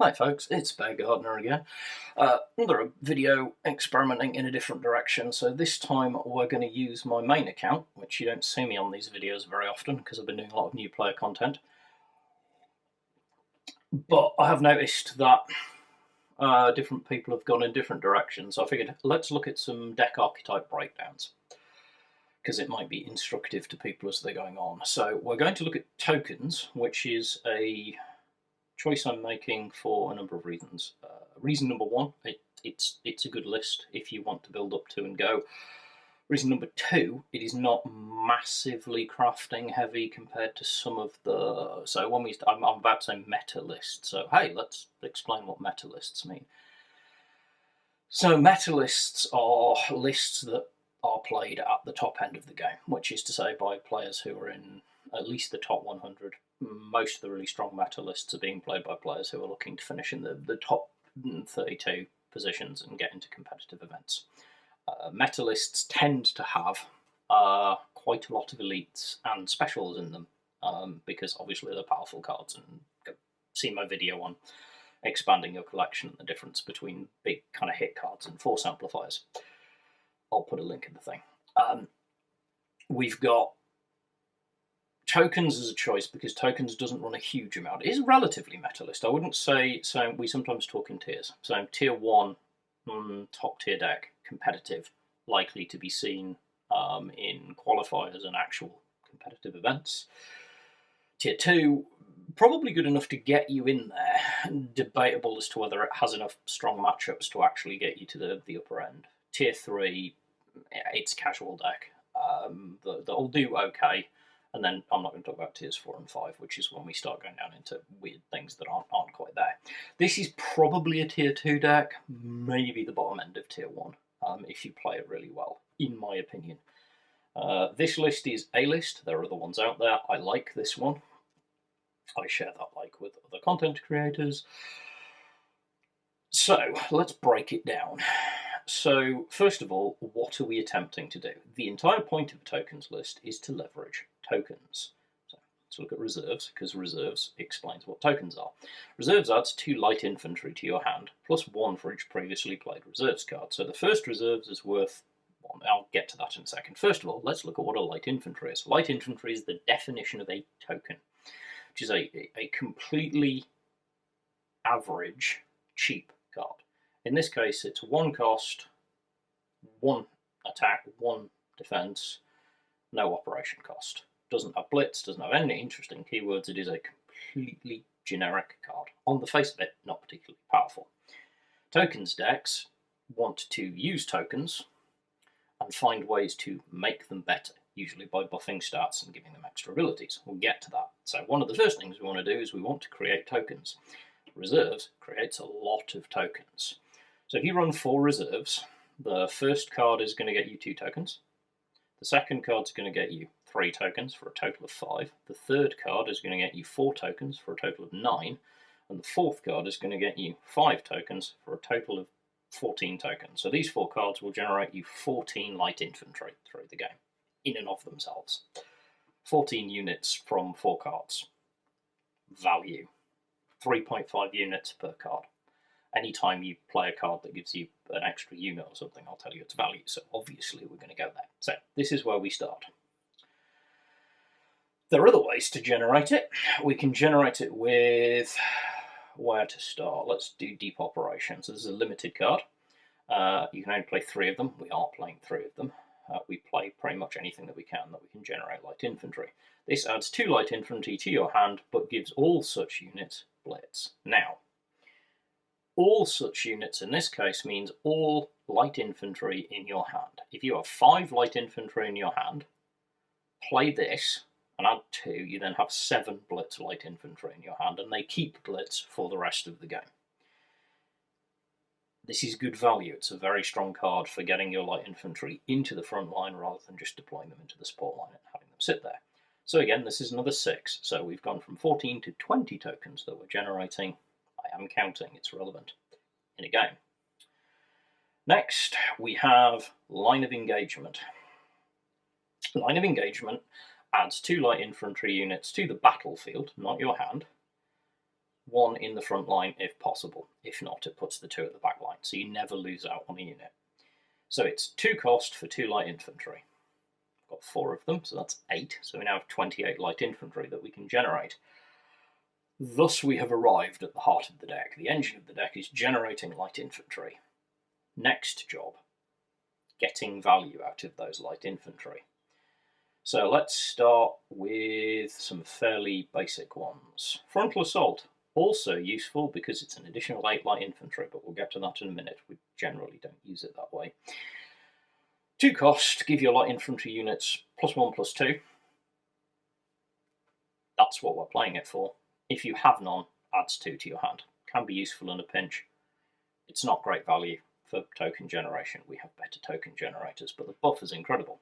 Hi folks, it's Bear Gardener again. Another video experimenting in a different direction. So this time we're going to use my main account, which you don't see me on these videos very often because I've been doing a lot of new player content. But I have noticed that different people have gone in different directions. So I figured let's look at some deck archetype breakdowns, because it might be instructive to people as they're going on. So we're going to look at tokens, which is a choice I'm making for a number of reasons. Reason number one, it's a good list if you want to build up to and go. Reason number two, it is not massively crafting heavy compared to some of the. So when I'm about to say meta list. So hey, let's explain what meta lists mean. So meta lists are lists that are played at the top end of the game, which is to say by players who are in at least the top 100. Most of the really strong meta lists are being played by players who are looking to finish in the top 32 positions and get into competitive events. Meta lists tend to have quite a lot of elites and specials in them, because obviously they're powerful cards, and see my video on expanding your collection and the difference between big kind of hit cards and force amplifiers. I'll put a link in the thing. We've got tokens as a choice because tokens doesn't run a huge amount. It is relatively meta list. I wouldn't say so. We sometimes talk in tiers. So tier 1, top tier deck, competitive, likely to be seen in qualifiers and actual competitive events. Tier 2, probably good enough to get you in there. Debatable as to whether it has enough strong matchups to actually get you to the upper end. Tier 3, it's casual deck. They'll do okay. And then I'm not going to talk about tiers 4 and 5, which is when we start going down into weird things that aren't quite there. This is probably a tier 2 deck, maybe the bottom end of tier 1, if you play it really well, in my opinion. This list is a list. There are other ones out there. I like this one. I share that like with other content creators. So let's break it down. So first of all, what are we attempting to do? The entire point of a tokens list is to leverage tokens. So let's look at reserves, because reserves explains what tokens are. Reserves adds 2 light infantry to your hand, plus 1 for each previously played reserves card. So the first reserves is worth 1. I'll get to that in a second. First of all, let's look at what a light infantry is. Light infantry is the definition of a token, which is a completely average, cheap card. In this case, it's 1 cost, 1 attack, 1 defense, no operation cost. Doesn't have blitz, doesn't have any interesting keywords. It is a completely generic card. On the face of it, not particularly powerful. Tokens decks want to use tokens and find ways to make them better, usually by buffing stats and giving them extra abilities. We'll get to that. So one of the first things we want to do is we want to create tokens. Reserves creates a lot of tokens. So if you run 4 reserves, the first card is going to get you 2 tokens. The second card is going to get you 3 tokens for a total of 5. The third card is going to get you 4 tokens for a total of 9. And the fourth card is going to get you 5 tokens for a total of 14 tokens. So these 4 cards will generate you 14 light infantry through the game, in and of themselves. 14 units from 4 cards. Value. 3.5 units per card. Anytime you play a card that gives you an extra unit or something, I'll tell you its value. So obviously we're going to go there. So this is where we start. There are other ways to generate it. We can generate it with where to start. Let's do deep operations. This is a limited card. You can only play 3 of them. We are playing 3 of them. We play pretty much anything that we can generate light infantry. This adds 2 light infantry to your hand, but gives all such units blitz. Now, all such units in this case means all light infantry in your hand. If you have 5 light infantry in your hand, play this and add 2, you then have 7 blitz light infantry in your hand, and they keep blitz for the rest of the game. This is good value. It's a very strong card for getting your light infantry into the front line rather than just deploying them into the support line and having them sit there. So again, this is another 6. So we've gone from 14 to 20 tokens that we're generating. I am counting, it's relevant in a game. Next, we have line of engagement. Line of engagement adds 2 light infantry units to the battlefield, not your hand, one in the front line if possible. If not, it puts the 2 at the back line, so you never lose out on a unit. So it's 2 cost for 2 light infantry. I've got 4 of them, so that's 8. So we now have 28 light infantry that we can generate. Thus we have arrived at the heart of the deck. The engine of the deck is generating light infantry. Next job, getting value out of those light infantry. So let's start with some fairly basic ones. Frontal assault, also useful because it's an additional 8 light infantry, but we'll get to that in a minute. We generally don't use it that way. 2 cost, give your light infantry units +1/+2. That's what we're playing it for. If you have none, adds 2 to your hand. Can be useful in a pinch. It's not great value for token generation. We have better token generators, but the buff is incredible.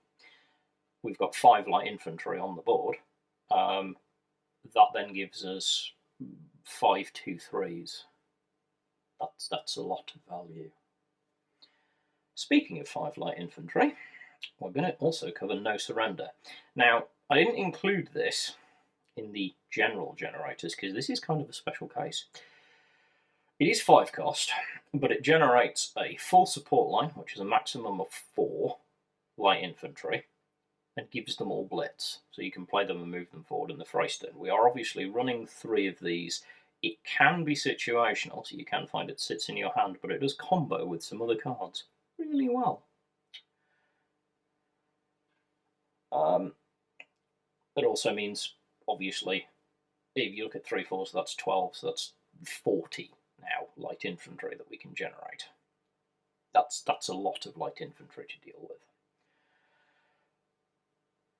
We've got 5 light infantry on the board. That then gives us 5 2/3s. That's a lot of value. Speaking of 5 light infantry, we're going to also cover no surrender. Now, I didn't include this in the general generators because this is kind of a special case. It is 5 cost, but it generates a full support line, which is a maximum of 4 light infantry, and gives them all blitz, so you can play them and move them forward in the Freyston. We are obviously running 3 of these. It can be situational, so you can find it sits in your hand, but it does combo with some other cards really well. It also means, obviously, if you look at 3 4s, that's 12, so that's 40 now light infantry that we can generate. That's a lot of light infantry to deal with.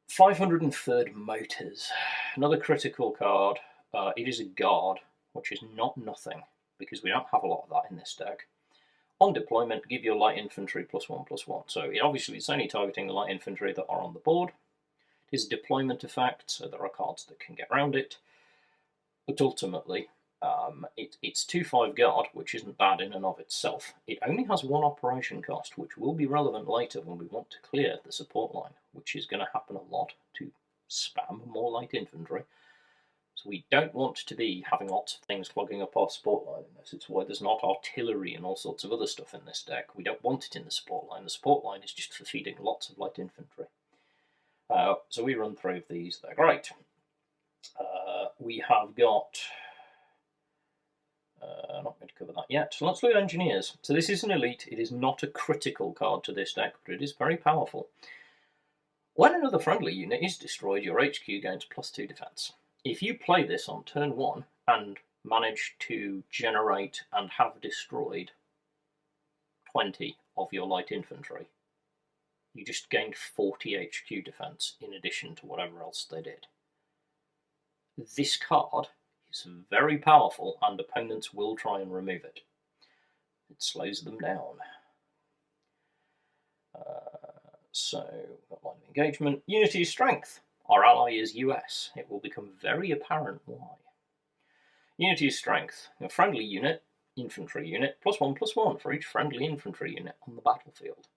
503rd Motors, another critical card. It is a guard, which is not nothing, because we don't have a lot of that in this deck. On deployment, give your light infantry +1/+1. So obviously it's only targeting the light infantry that are on the board. It is a deployment effect, so there are cards that can get around it. But ultimately, it's 2/5 guard, which isn't bad in and of itself. It only has 1 operation cost, which will be relevant later when we want to clear the support line, which is going to happen a lot to spam more light infantry. So we don't want to be having lots of things clogging up our support line in this. It's why there's not artillery and all sorts of other stuff in this deck. We don't want it in the support line. The support line is just for feeding lots of light infantry. So we run 3 of these. They're great. We have got... I'm not going to cover that yet. So let's look at engineers. So this is an elite. It is not a critical card to this deck, but it is very powerful. When another friendly unit is destroyed, your HQ gains +2 defense. If you play this on turn 1 and manage to generate and have destroyed 20 of your light infantry, you just gained 40 HQ defense in addition to whatever else they did. This card is very powerful and opponents will try and remove it. It slows them down. So, got line of engagement. Unity is strength. Our ally is US. It will become very apparent why. Unity is strength. A friendly unit, infantry unit, +1/+1 for each friendly infantry unit on the battlefield.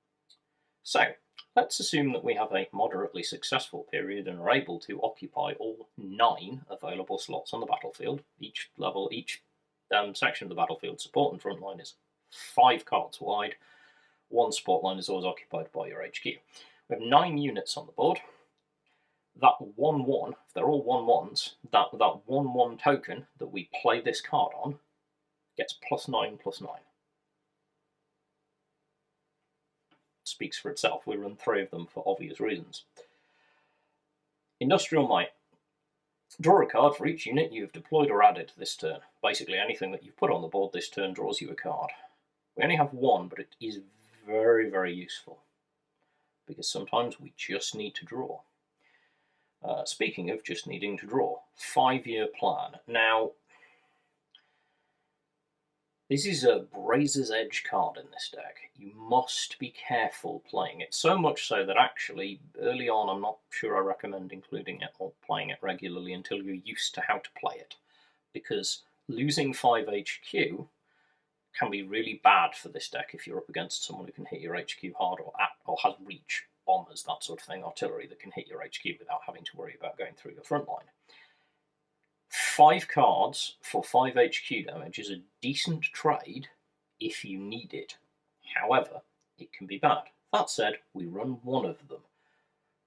So, let's assume that we have a moderately successful period and are able to occupy all 9 available slots on the battlefield. Each level, each section of the battlefield, support and front line, is 5 cards wide. 1 support line is always occupied by your HQ. We have 9 units on the board. That 1/1, if they're all 1/1s, that 1/1 token that we play this card on gets +9/+9. Speaks for itself. We run 3 of them for obvious reasons. Industrial Might. Draw a card for each unit you have deployed or added this turn. Basically anything that you put on the board this turn draws you a card. We only have 1, but it is very, very useful, because sometimes we just need to draw. Speaking of just needing to draw, 5-year plan. Now, this is a Razor's Edge card in this deck. You must be careful playing it, so much so that actually, early on, I'm not sure I recommend including it or playing it regularly until you're used to how to play it, because losing 5 HQ can be really bad for this deck if you're up against someone who can hit your HQ hard or has reach, bombers, that sort of thing, artillery that can hit your HQ without having to worry about going through your front line. 5 cards for 5 HQ damage is a decent trade if you need it. However, it can be bad. That said, we run one of them.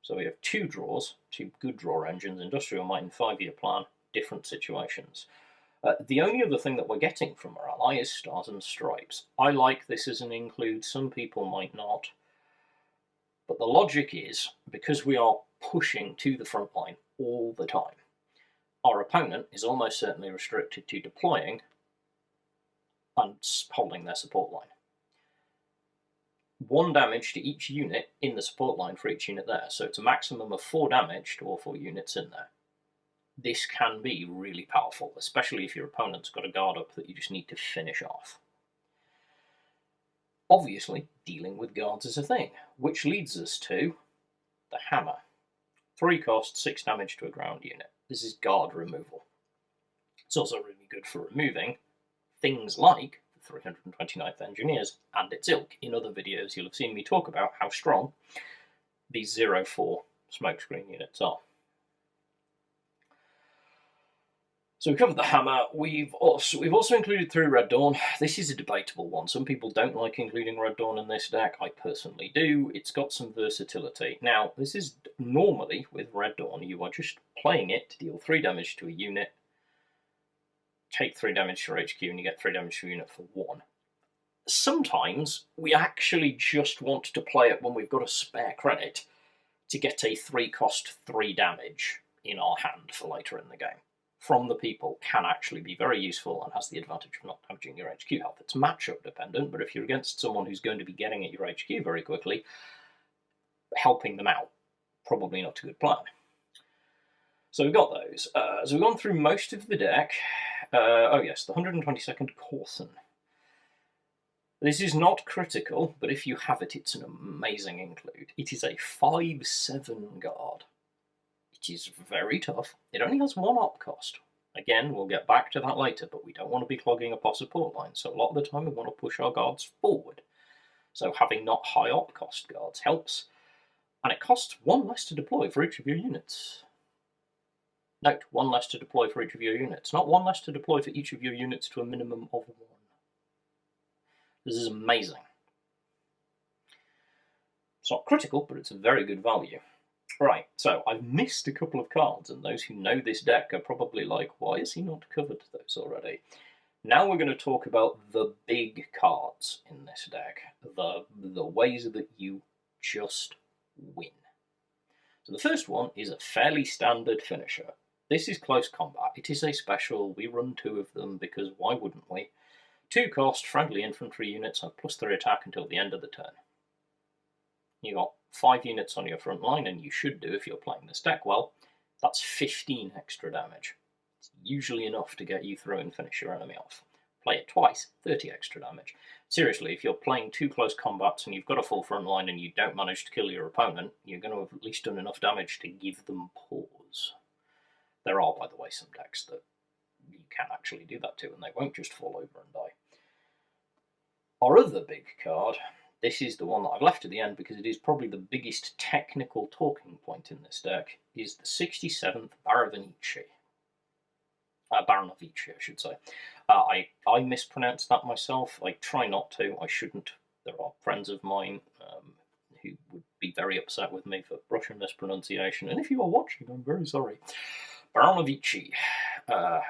So we have 2 draws, 2 good draw engines, Industrial Might and 5-Year Plan, different situations. The only other thing that we're getting from our ally is Stars and Stripes. I like this as an include, some people might not. But the logic is, because we are pushing to the front line all the time, our opponent is almost certainly restricted to deploying and holding their support line. 1 damage to each unit in the support line for each unit there, so it's a maximum of 4 damage to all 4 units in there. This can be really powerful, especially if your opponent's got a guard up that you just need to finish off. Obviously, dealing with guards is a thing, which leads us to the Hammer. 3 cost, 6 damage to a ground unit. This is guard removal. It's also really good for removing things like the 329th Engineers and its ilk. In other videos, you'll have seen me talk about how strong these 0-4 smokescreen units are. So we covered the Hammer. We've also included 3 Red Dawn. This is a debatable one. Some people don't like including Red Dawn in this deck. I personally do. It's got some versatility. Now, this is normally, with Red Dawn, you are just playing it to deal 3 damage to a unit, take 3 damage to your HQ, and you get 3 damage to a unit for 1. Sometimes we actually just want to play it when we've got a spare credit to get a 3 cost 3 damage in our hand for later in the game. From the people can actually be very useful and has the advantage of not damaging your HQ health. It's matchup dependent, but if you're against someone who's going to be getting at your HQ very quickly, helping them out, probably not a good plan. So we've got those. So we've gone through most of the deck. Oh yes, the 122nd Courson. This is not critical, but if you have it, it's an amazing include. It is a 5/7 guard. It is very tough. It only has 1 op cost. Again, we'll get back to that later, but we don't want to be clogging up our support line, so a lot of the time we want to push our guards forward. So having not high op cost guards helps, and it costs 1 less to deploy for each of your units. Note, 1 less to deploy for each of your units, not 1 less to deploy for each of your units to a minimum of 1. This is amazing. It's not critical, but it's a very good value. Right, so I've missed a couple of cards, and those who know this deck are probably like, why has he not covered those already? Now we're going to talk about the big cards in this deck, the ways that you just win. So the first one is a fairly standard finisher. This is close combat. It is a special. We run 2 of them because why wouldn't we? 2 cost, friendly infantry units have +3 attack until the end of the turn. You got 5 units on your front line, and you should do if you're playing this deck well. That's 15 extra damage. It's usually enough to get you through and finish your enemy off. Play it twice, 30 extra damage. Seriously, if you're playing 2 close combats and you've got a full front line and you don't manage to kill your opponent, you're going to have at least done enough damage to give them pause. There are, by the way, some decks that you can actually do that to, and they won't just fall over and die. Our other big card, this is the one that I've left at the end because it is probably the biggest technical talking point in this deck, is the 67th Baronovici. Baronovici, I should say. I mispronounced that myself. I try not to. I shouldn't. There are friends of mine who would be very upset with me for Russian mispronunciation, and if you are watching, I'm very sorry. Baronovici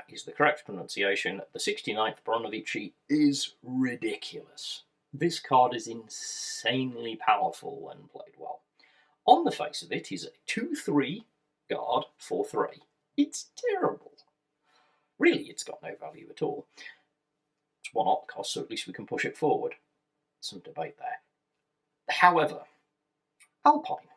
is the correct pronunciation. The 69th Baronovici is ridiculous. This card is insanely powerful when played well. On the face of it, is a 2/3 guard for 3. It's terrible. Really, it's got no value at all. It's 1 op cost, so at least we can push it forward. Some debate there. However, Alpine.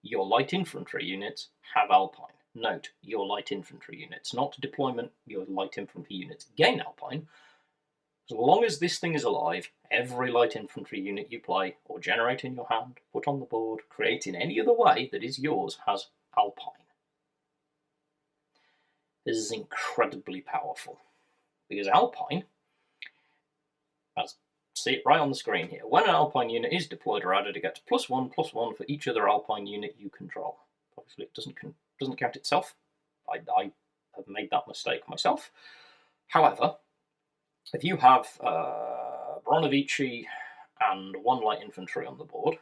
Your light infantry units have Alpine. Note, your light infantry units, not deployment, your light infantry units gain Alpine. As long as this thing is alive, every light infantry unit you play, or generate in your hand, put on the board, create in any other way that is yours, has Alpine. This is incredibly powerful, because Alpine, as see it right on the screen here, when an Alpine unit is deployed or added, it gets +1/+1 for each other Alpine unit you control. Obviously, it doesn't count itself. I have made that mistake myself. However, if you have Bronivici and 1 light infantry on the board,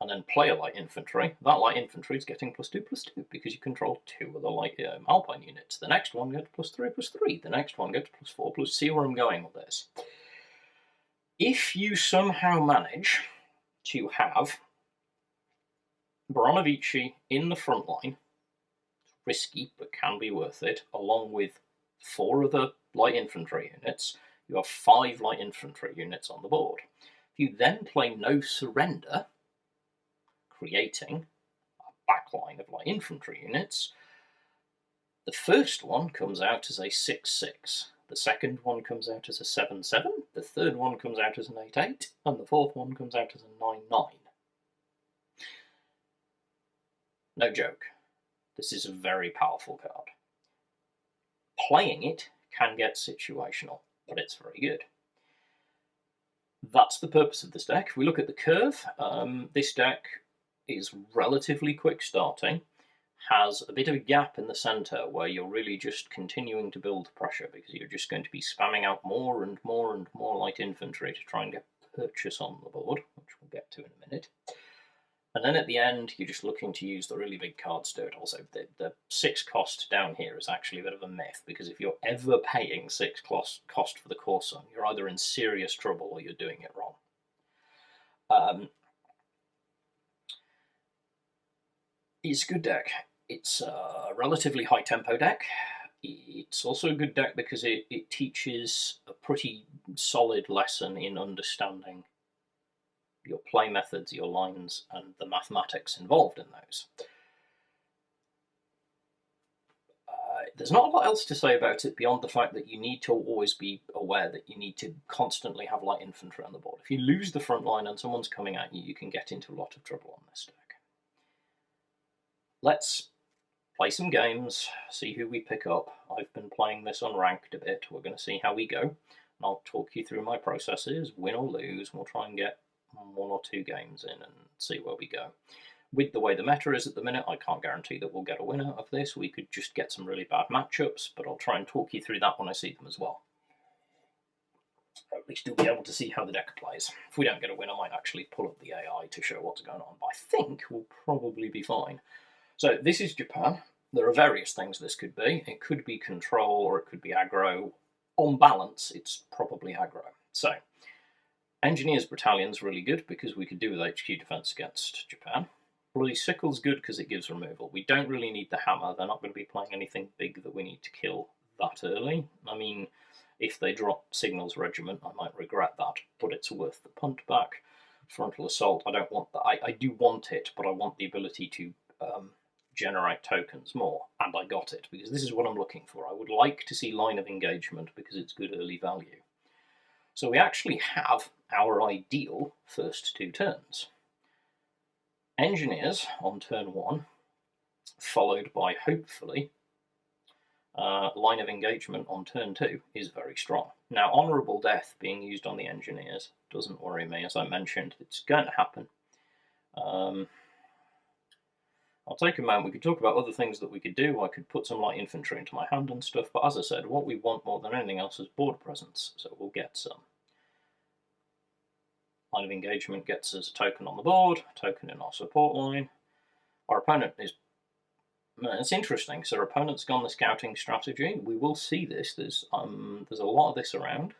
and then play a light infantry, that light infantry is getting +2/+2 because you control 2 of the light Alpine units. The next one gets +3/+3. The next one gets +4/+. See where I'm going with this? If you somehow manage to have Bronivici in the front line, risky but can be worth it, along with 4 other light infantry units, you have 5 light infantry units on the board. If you then play No Surrender, creating a backline of light infantry units, the first one comes out as a 6/6, the second one comes out as a 7/7, the third one comes out as an 8/8, and the fourth one comes out as a 9/9. No joke, this is a very powerful card. Playing it can get situational, but it's very good. That's the purpose of this deck. If we look at the curve, this deck is relatively quick starting, has a bit of a gap in the centre where you're really just continuing to build pressure because you're just going to be spamming out more and more and more light infantry to try and get purchase on the board, which we'll get to in a minute. And then at the end, you're just looking to use the really big cards to do it. Also, the 6 cost down here is actually a bit of a myth, because if you're ever paying 6 cost for the Corson, you're either in serious trouble or you're doing it wrong. It's a good deck. It's a relatively high tempo deck. It's also a good deck because it teaches a pretty solid lesson in understanding your play methods, your lines, and the mathematics involved in those. There's not a lot else to say about it beyond the fact that you need to always be aware that you need to constantly have light infantry on the board. If you lose the front line and someone's coming at you, you can get into a lot of trouble on this deck. Let's play some games, see who we pick up. I've been playing this unranked a bit. We're going to see how we go. And I'll talk you through my processes, win or lose. We'll try and get 1 or 2 games in and see where we go. With the way the meta is at the minute, I can't guarantee that we'll get a winner of this. We could just get some really bad matchups, but I'll try and talk you through that when I see them as well. Or at least you'll be able to see how the deck plays. If we don't get a win, I might actually pull up the AI to show what's going on, but I think we'll probably be fine. So this is Japan. There are various things this could be. It could be control or it could be aggro. On balance, it's probably aggro. So, Engineers Battalion's really good because we could do with HQ defense against Japan. Bloody Sickle's good because it gives removal. We don't really need the hammer. They're not going to be playing anything big that we need to kill that early. I mean, if they drop Signals Regiment, I might regret that, but it's worth the punt back. Frontal Assault, I don't want that. I do want it, but I want the ability to generate tokens more, and I got it because this is what I'm looking for. I would like to see Line of Engagement because it's good early value. So we actually have our ideal first 2 turns. Engineers on turn 1, followed by hopefully Line of Engagement on turn 2 is very strong. Now, Honourable Death being used on the Engineers doesn't worry me. As I mentioned, it's going to happen. I'll take a moment. We could talk about other things that we could do. I could put some light infantry into my hand and stuff, but as I said, what we want more than anything else is board presence, so we'll get some. Line of Engagement gets us a token on the board, a token in our support line. Our opponent is... It's interesting, so our opponent's gone the scouting strategy. We will see this. There's a lot of this around.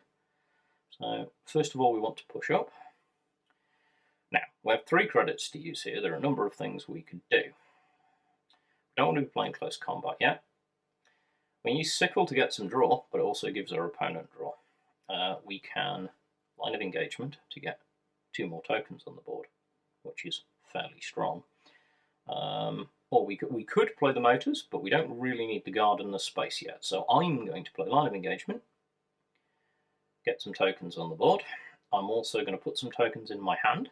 So, first of all, we want to push up. Now, we have 3 credits to use here. There are a number of things we could do. We don't want to be playing close combat yet. We use Sickle to get some draw, but it also gives our opponent draw. We can Line of Engagement to get 2 more tokens on the board, which is fairly strong. Or we could play the motors, but we don't really need the guard and the space yet. So I'm going to play Line of Engagement, get some tokens on the board. I'm also going to put some tokens in my hand,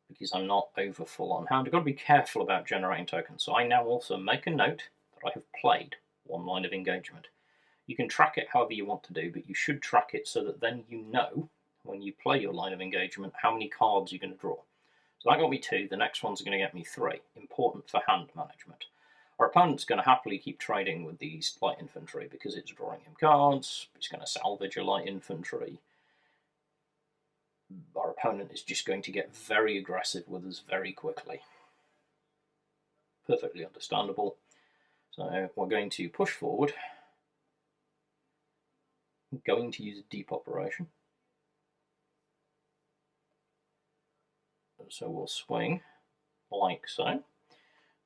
because I'm not over full on hand. I've got to be careful about generating tokens. So I now also make a note that I have played 1 Line of Engagement. You can track it however you want to do, but you should track it so that then you know, when you play your Line of Engagement, how many cards you're going to draw. So that got me 2, the next one's going to get me 3. Important for hand management. Our opponent's going to happily keep trading with these light infantry because it's drawing him cards. He's going to salvage a light infantry. Our opponent is just going to get very aggressive with us very quickly. Perfectly understandable. So we're going to push forward. I'm going to use a deep operation. So we'll swing like so.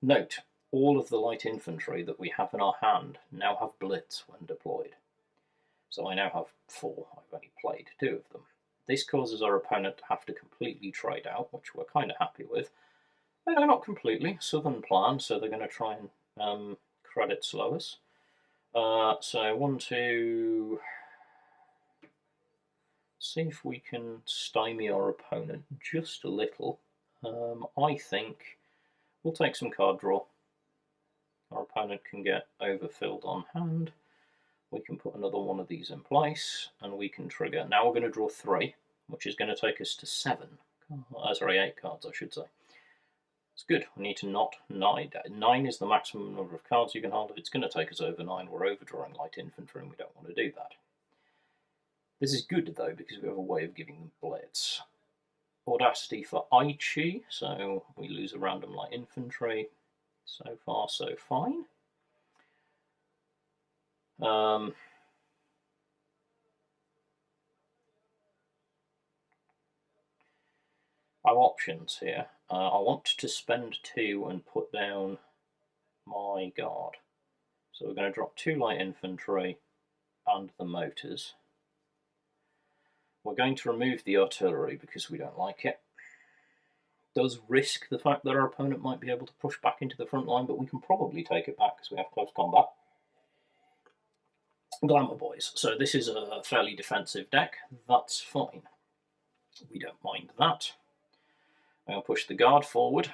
Note, all of the light infantry that we have in our hand now have blitz when deployed. So I now have 4. I've only played 2 of them. This causes our opponent to have to completely trade out, which we're kind of happy with. No, not completely. Southern plan, so they're going to try and credit slow us. So 1, 2... See if we can stymie our opponent just a little. I think we'll take some card draw. Our opponent can get overfilled on hand. We can put another one of these in place, and we can trigger. Now we're going to draw 3, which is going to take us to 7. Sorry, 8 cards, I should say. It's good. We need to not 9. 9 is the maximum number of cards you can hold. If it's going to take us over 9, we're overdrawing light infantry, and we don't want to do that. This is good, though, because we have a way of giving them blitz. Audacity for Aichi, so we lose a random light infantry. So far, so fine. Our options here. I want to spend 2 and put down my guard. So we're going to drop 2 light infantry and the motors. We're going to remove the artillery because we don't like it. Does risk the fact that our opponent might be able to push back into the front line, but we can probably take it back because we have close combat. Glamour boys. So this is a fairly defensive deck. That's fine. We don't mind that. I'm going to push the guard forward,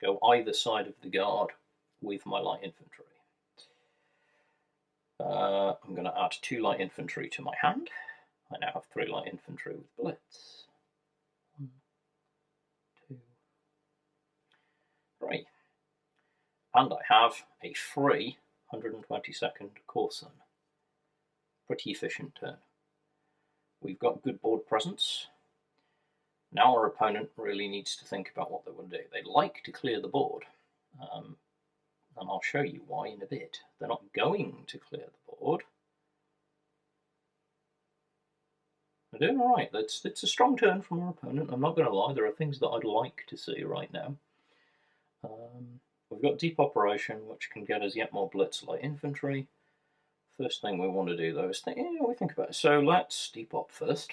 go either side of the guard with my light infantry. I'm going to add 2 light infantry to my hand. I now have 3 light infantry with blitz. 1, 2, 3. And I have a free 122nd Courson. Pretty efficient turn. We've got good board presence. Now our opponent really needs to think about what they want to do. They like to clear the board, and I'll show you why in a bit. They're not going to clear the board. They're doing all right. It's a strong turn from our opponent. I'm not going to lie. There are things that I'd like to see right now. We've got deep operation, which can get us yet more blitz light infantry. First thing we want to do, though, is think about it. So let's deep op first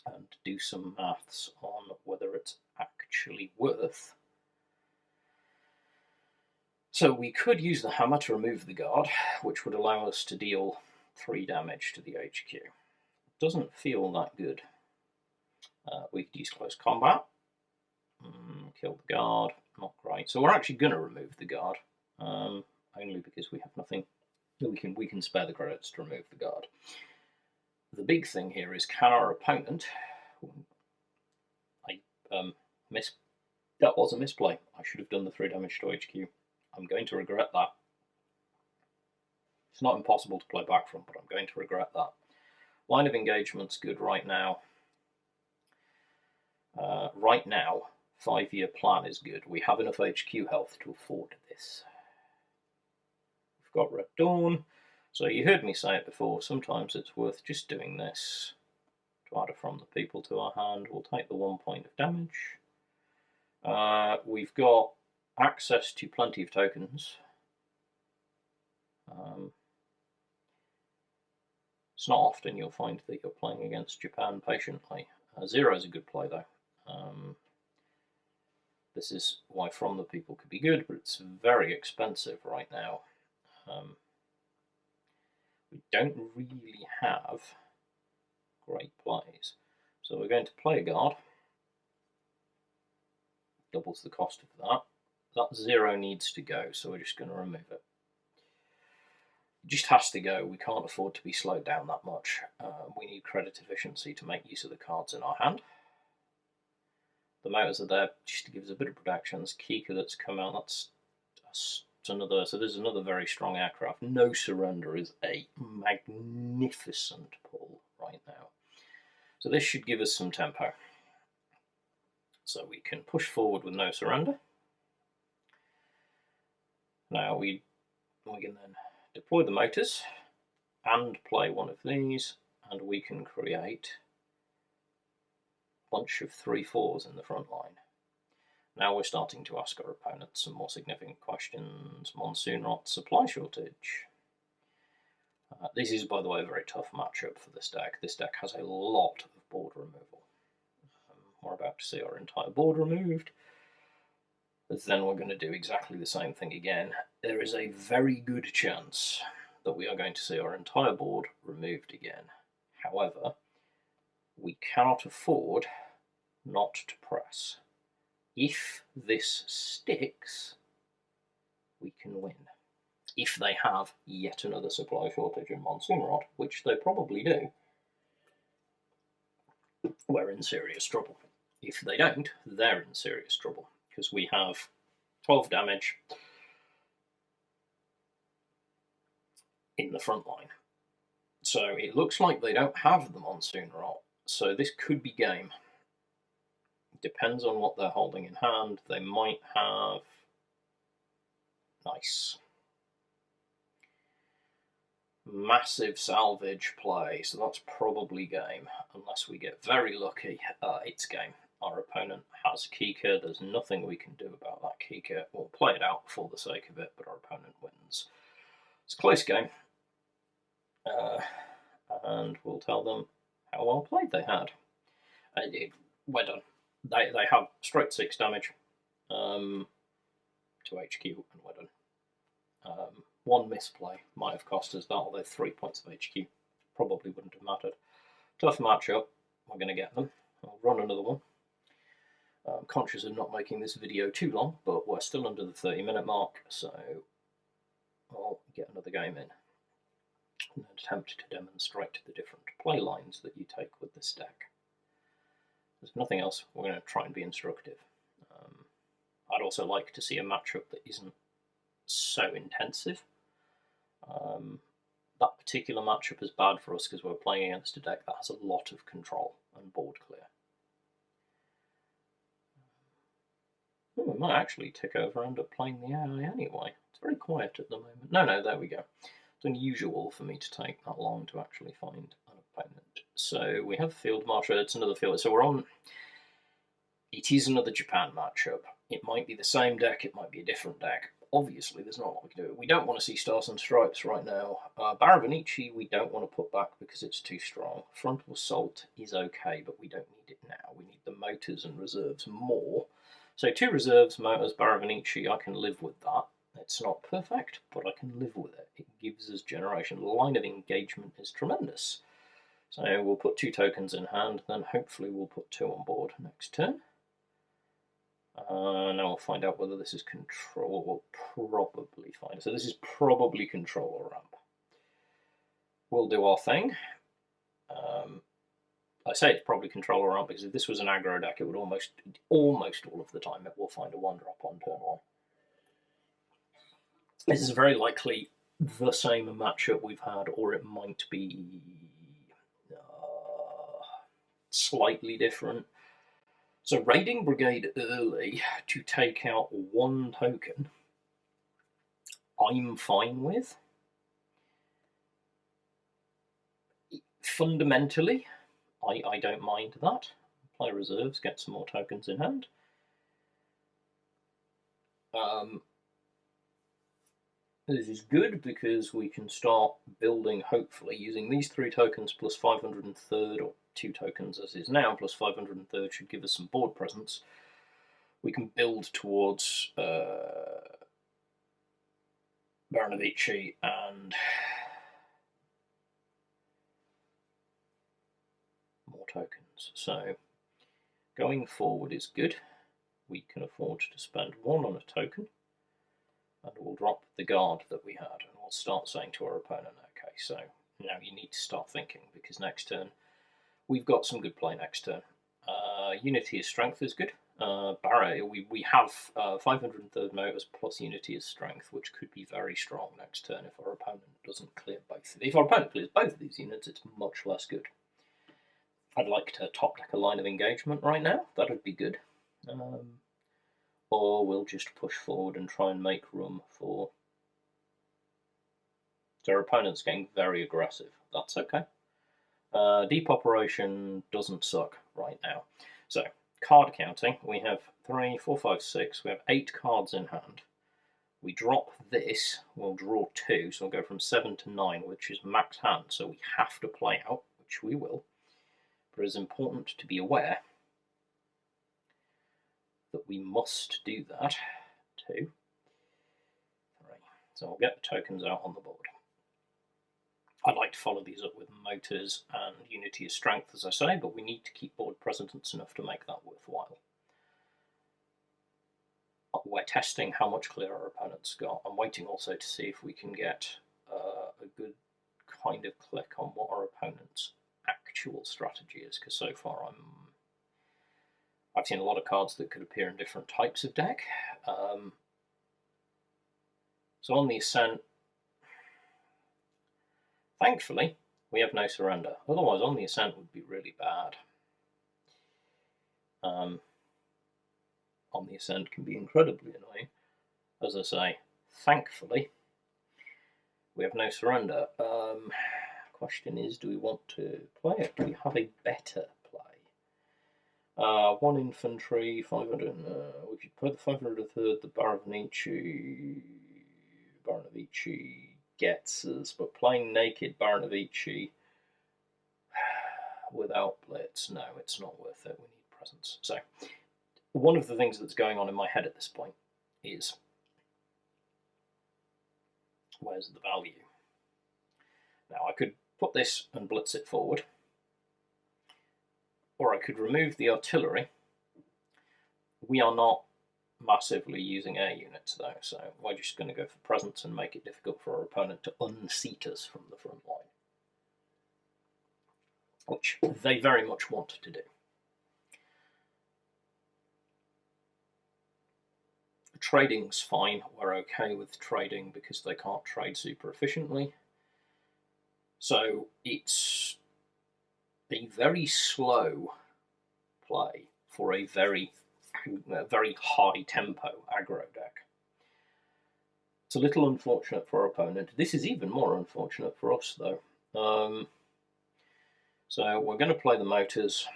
and do some maths on whether it's actually worth. So we could use the hammer to remove the guard, which would allow us to deal 3 damage to the HQ. It doesn't feel that good. We could use close combat, kill the guard, not great. So we're actually going to remove the guard, only because we have nothing. We can spare the credits to remove the guard. The big thing here is, can our opponent... That was a misplay. I should have done the 3 damage to HQ. I'm going to regret that. It's not impossible to play back from, but I'm going to regret that. Line of engagement's good right now. Right now, 5-year plan is good. We have enough HQ health to afford this. We've got Red Dawn. So you heard me say it before, sometimes it's worth just doing this to add a From the People to our hand. We'll take the 1 point of damage. We've got access to plenty of tokens. It's not often you'll find that you're playing against Japan patiently. 0 is a good play, though. This is why From the People could be good, but it's very expensive right now. We don't really have great plays. So we're going to play a guard. Doubles the cost of that. That 0 needs to go, so we're just going to remove it. It just has to go. We can't afford to be slowed down that much. We need credit efficiency to make use of the cards in our hand. The motors are there just to give us a bit of protection. This Kika that's come out, that's another. So there's another very strong aircraft. No Surrender is a magnificent pull right now. So this should give us some tempo. So we can push forward with No Surrender. Now we can then deploy the motors and play one of these, and we can create a bunch of 3-4s in the front line. Now we're starting to ask our opponents some more significant questions. Monsoon Rot, supply shortage. This is, by the way, a very tough matchup for this deck. This deck has a lot of board removal. We're about to see our entire board removed. Then we're going to do exactly the same thing again. There is a very good chance that we are going to see our entire board removed again. However, we cannot afford not to press. If this sticks, we can win. If they have yet another supply shortage in Monsoon Rot, which they probably do, we're in serious trouble. If they don't, they're in serious trouble, because we have 12 damage in the front line. So it looks like they don't have the Monsoon Rot, so this could be game. Depends on what they're holding in hand. They might have... Nice. Massive salvage play, so that's probably game. Unless we get very lucky, it's game. Our opponent has Kika. There's nothing we can do about that Kika. We'll play it out for the sake of it, but our opponent wins. It's a close game. And we'll tell them how well played they had. We're done. They have straight 6 damage to HQ, and we're done. One misplay might have cost us that, although 3 points of HQ probably wouldn't have mattered. Tough matchup. We're going to get them. I'll run another one. I'm conscious of not making this video too long, but we're still under the 30-minute mark, so I'll get another game in and attempt to demonstrate the different play lines that you take with this deck. There's nothing else. We're going to try and be instructive. I'd also like to see a matchup that isn't so intensive. That particular matchup is bad for us because we're playing against a deck that has a lot of control and board clear. We might actually tick over and end up playing the AI anyway. It's very quiet at the moment. No, there we go. It's unusual for me to take that long to actually find an opponent. So we have Field Marshal. It's another field. So we're on... It is another Japan matchup. It might be the same deck. It might be a different deck. Obviously, there's not a lot we can do. We don't want to see Stars and Stripes right now. Baravanichi we don't want to put back because it's too strong. Frontal Assault is okay, but we don't need it now. We need the motors and reserves more. So 2 reserves, motors, Baravanichi, I can live with that. It's not perfect, but I can live with it. It gives us generation. The line of engagement is tremendous. So we'll put 2 tokens in hand, then hopefully we'll put 2 on board next turn. Now we'll find out whether this is control. We'll probably find it. So this is probably control or ramp. We'll do our thing. I say it's probably control or ramp because if this was an aggro deck, it would almost all of the time it will find a 1-drop on turn 1. This is very likely the same matchup we've had, or it might be slightly different. So Raiding Brigade early to take out 1 token, I'm fine with. Fundamentally, I don't mind that. Play reserves, get some more tokens in hand. This is good because we can start building, hopefully, using these 3 tokens plus 503rd, or 2 tokens as is now, plus 503rd should give us some board presence. We can build towards Baravanichi and more tokens. So going forward is good. We can afford to spend 1 on a token, and we'll drop the guard that we had, and we'll start saying to our opponent, okay, so now you need to start thinking, because next turn we've got some good play next turn. Unity of Strength is good. Barra, we have 503rd motors plus Unity as strength, which could be very strong next turn if our opponent doesn't clear both. If our opponent clears both of these units, it's much less good. I'd like to top deck a line of engagement right now. That would be good. Or we'll just push forward and try and make room for... So our opponent's getting very aggressive. That's okay. Deep operation doesn't suck right now. So, card counting, we have 3, 4, 5, 6, we have 8 cards in hand. We drop this, we'll draw 2, so we'll go from 7 to 9, which is max hand, so we have to play out, which we will. But it's important to be aware that we must do that. 2, 3. So we'll get the tokens out on the board. I'd like to follow these up with motors and Unity of Strength, as I say, but we need to keep board precedence enough to make that worthwhile. We're testing how much clear our opponent's got. I'm waiting also to see if we can get a good kind of click on what our opponent's actual strategy is, because so far I've seen a lot of cards that could appear in different types of deck. So on the Ascent, thankfully, we have no surrender. Otherwise, on the Ascent would be really bad. On the Ascent can be incredibly annoying. As I say, thankfully, we have no surrender. Question is, do we want to play it? Do we have a better play? 1 infantry, 500. We could play the 503rd, the Baronovici. Baronovici gets us, but playing naked Baronovici without blitz, no, it's not worth it. We need presence. So, one of the things that's going on in my head at this point is, where's the value? Now, I could put this and blitz it forward, or I could remove the artillery. We are not massively using air units though, so we're just going to go for presence and make it difficult for our opponent to unseat us from the front line, which they very much want to do. Trading's fine, we're okay with trading because they can't trade super efficiently. So it's a very slow play for a very high tempo aggro deck. It's a little unfortunate for our opponent. This is even more unfortunate for us though. So we're going to play the motors.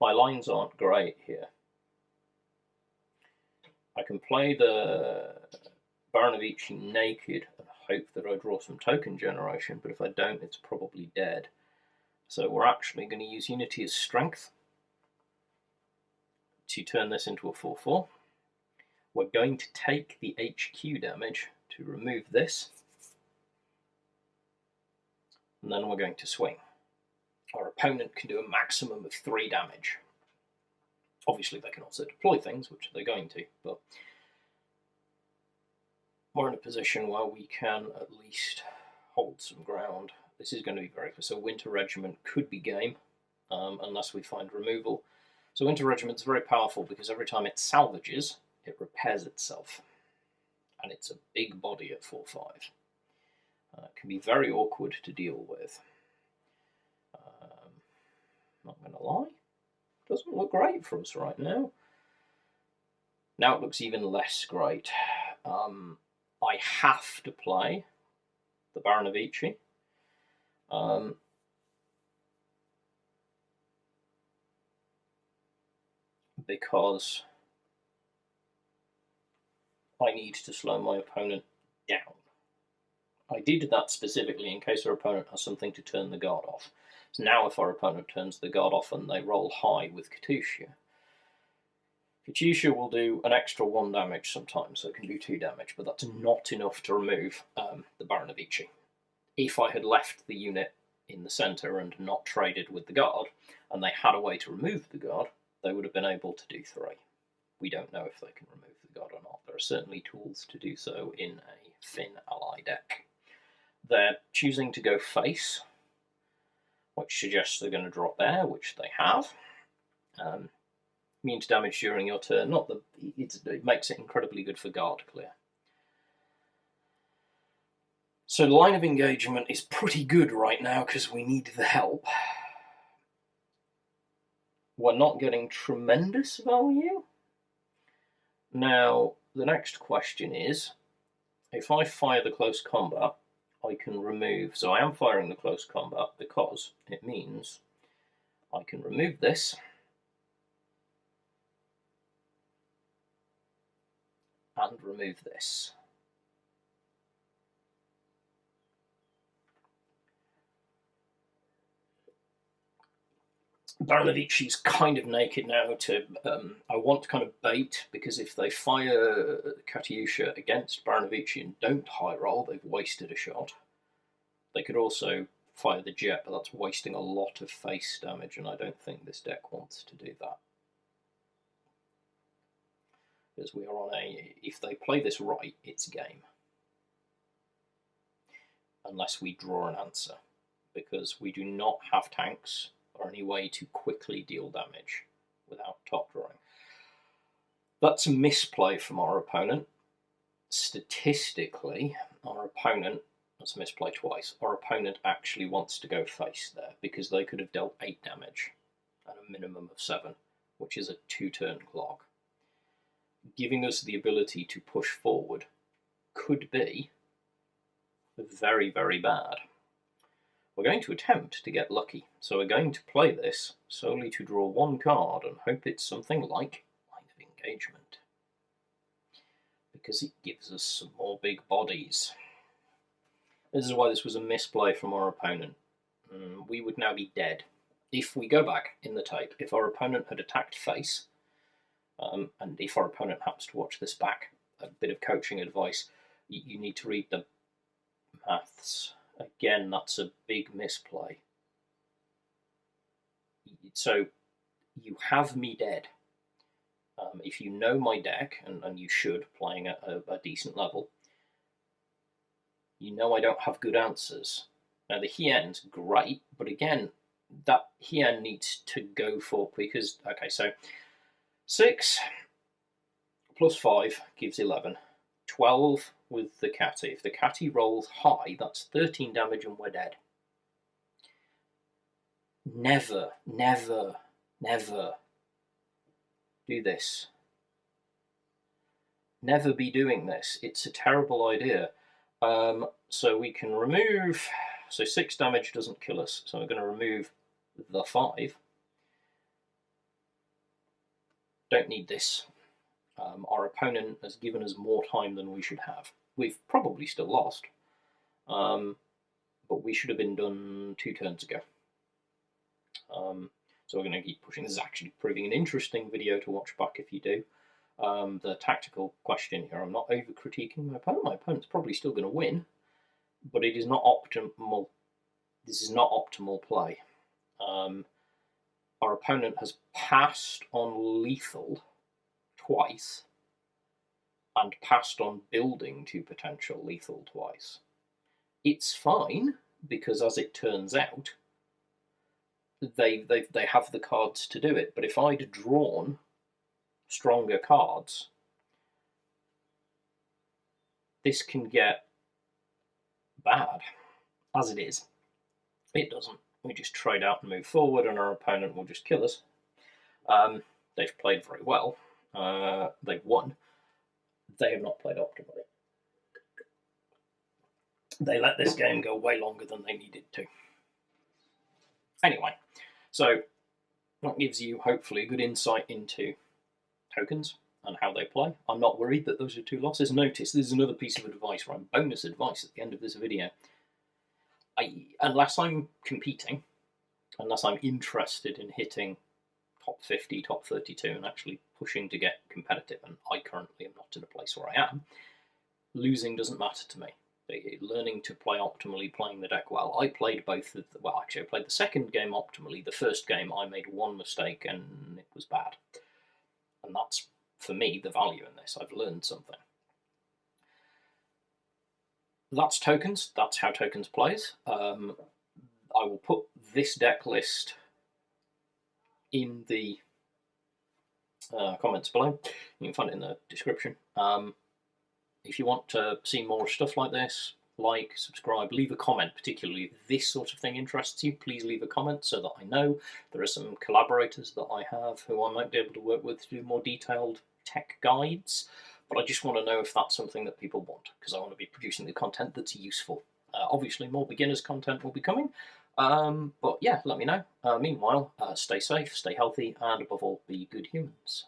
My lines aren't great here. I can play the Baronovici naked and hope that I draw some token generation, but if I don't, it's probably dead. So we're actually going to use Unity as strength to turn this into a 4/4. We're going to take the HQ damage to remove this, and then we're going to swing. Our opponent can do a maximum of 3 damage. Obviously, they can also deploy things, which they're going to, but we're in a position where we can at least hold some ground. This is going to be very close. So Winter Regiment could be game, unless we find removal. So Winter Regiment's very powerful because every time it salvages, it repairs itself. And it's a big body at 4/5. It can be very awkward to deal with. Not going to lie, doesn't look great for us right now. Now it looks even less great. I have to play the Baronovici. Because I need to slow my opponent down. I did that specifically in case our opponent has something to turn the guard off. So now if our opponent turns the guard off and they roll high with Katusha, Katusha will do an extra 1 damage sometimes, so it can do 2 damage, but that's not enough to remove the Baronovici. If I had left the unit in the centre and not traded with the guard, and they had a way to remove the guard, they would have been able to do 3. We don't know if they can remove the guard or not. There are certainly tools to do so in a Finn ally deck. they're choosing to go face, which suggests they're going to drop there, which they have. Immune to damage during your turn. Not that it makes it incredibly good for guard clear. So the line of engagement is pretty good right now because we need the help. We're not getting tremendous value. Now, the next question is, if I fire the close combat, I can remove... So I am firing the close combat because it means I can remove this and remove this. Baranovici's kind of naked now to... I want kind of bait, because if they fire Katyusha against Baranovici and don't high roll, they've wasted a shot. They could also fire the jet, but that's wasting a lot of face damage, and I don't think this deck wants to do that. Because we are on a... If they play this right, it's game. Unless we draw an answer, because we do not have tanks or any way to quickly deal damage without top drawing. That's a misplay from our opponent. Statistically, our opponent... That's a misplay twice. Our opponent actually wants to go face there, because they could have dealt 8 damage at a minimum of 7, which is a 2-turn clock. Giving us the ability to push forward could be very, very bad. We're going to attempt to get lucky, so we're going to play this solely to draw 1 card and hope it's something like Line of Engagement, because it gives us some more big bodies. This is why this was a misplay from our opponent. We would now be dead. If we go back in the tape, if our opponent had attacked face, and if our opponent happens to watch this back, a bit of coaching advice, you need to read the maths. Again, that's a big misplay. So, you have me dead. If you know my deck, and you should, playing at a decent level, you know I don't have good answers. Now, the Hien's great, but again, that Hien needs to go for... Because, okay, so 6 plus 5 gives 11. 12 with the Catty. If the Catty rolls high, that's 13 damage and we're dead. Never, never, never do this. Never be doing this. It's a terrible idea. So we can remove... So 6 damage doesn't kill us, so we're going to remove the 5. Don't need this. Our opponent has given us more time than we should have. We've probably still lost, but we should have been done 2 turns ago. So we're going to keep pushing. This is actually proving an interesting video to watch back if you do. The tactical question here, I'm not over-critiquing my opponent. My opponent's probably still going to win, but it is not optimal. This is not optimal play. Our opponent has passed on lethal twice and passed on building to potential lethal twice. It's fine, because as it turns out, they have the cards to do it. But if I'd drawn stronger cards, this can get bad. As it is, it doesn't. We just trade out and move forward, and our opponent will just kill us. They've played very well. They've won. They have not played optimally. They let this game go way longer than they needed to. Anyway, so that gives you hopefully a good insight into tokens and how they play. I'm not worried that those are 2 losses. Notice, this is another piece of advice, right? Bonus advice at the end of this video. Unless I'm competing, unless I'm interested in hitting top 50, top 32, and actually pushing to get competitive, and I currently am not in a place where I am, losing doesn't matter to me. Learning to play optimally, playing the deck well. I played both of the... Well, actually, I played the second game optimally. The first game, I made 1 mistake, and it was bad. And that's, for me, the value in this. I've learned something. that's tokens. That's how tokens plays. I will put this deck list in the comments below. You can find it in the description. If you want to see more stuff like this, like, subscribe, leave a comment. Particularly if this sort of thing interests you, please leave a comment so that I know. There are some collaborators that I have who I might be able to work with to do more detailed tech guides, but I just want to know if that's something that people want, because I want to be producing the content that's useful. Obviously, more beginners content will be coming, but yeah, let me know. Meanwhile, stay safe, stay healthy, and above all, be good humans.